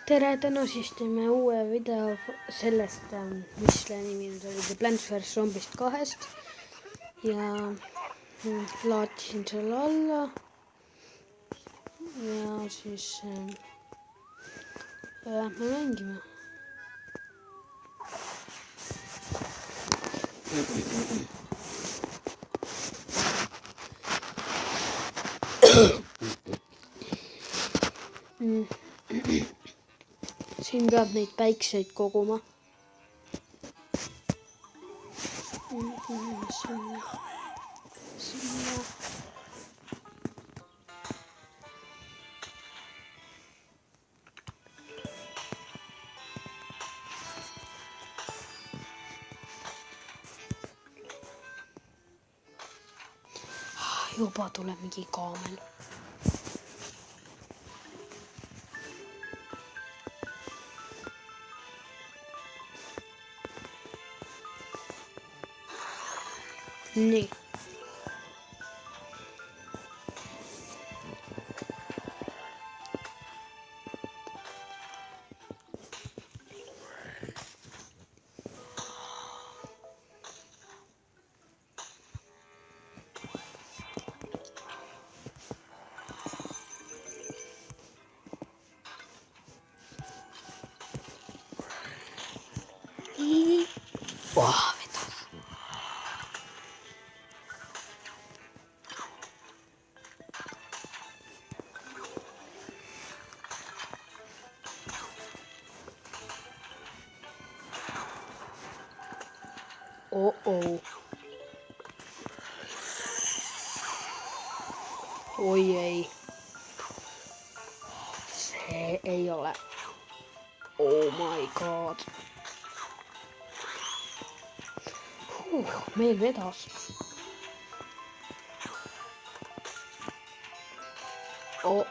tere, täna siis teeme uue video sellest, mis selle nimi nüüd oli, The Plants vs Zombies 2 ja laadisin selle alla ja siis lähme mängima. Siin peab neid päikseid koguma. Sinna. Juba tuleb mingi kaamel. Nii. Wow, vedas. Oh. Oi ei. Se ei ole. Oh my god. Meil vedas. Oh.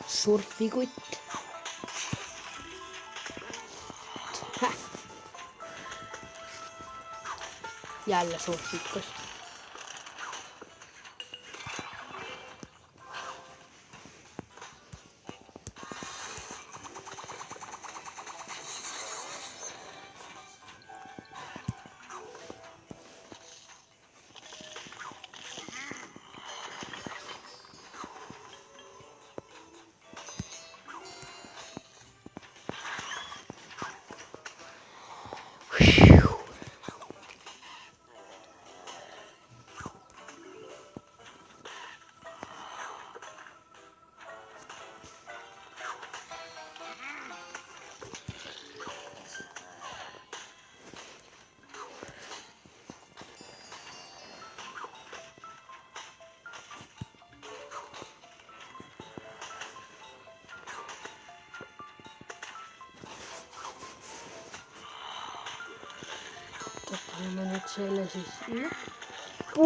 Surfikutt. Jälle surfikas. Paneme nüüd selle siis lõppu.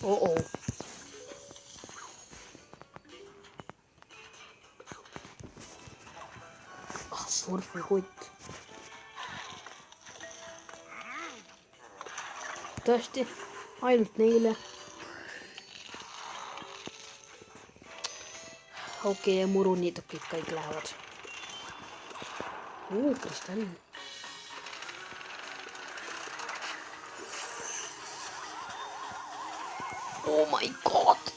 Oh. Surfikutt. Tõesti, ainult neile. Okei, ja muruniitukid kõik lähevad. Kristall. Oh my god.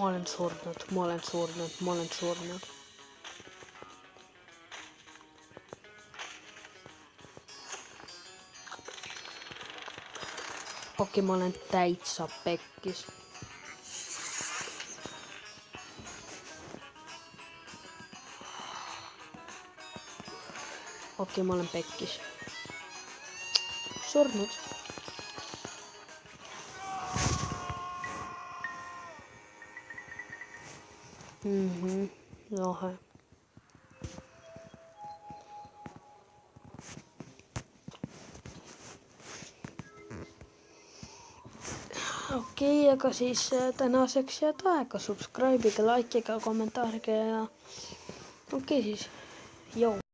Ma olen surnud. Okei, ma olen täitsa pekkis. Okei, ma olen pekkis. Surnud. Lahe. Okei, aga siis tänaseks head aega, subscribe'iga, like'iga, kommentaariga ja okei siis, joo.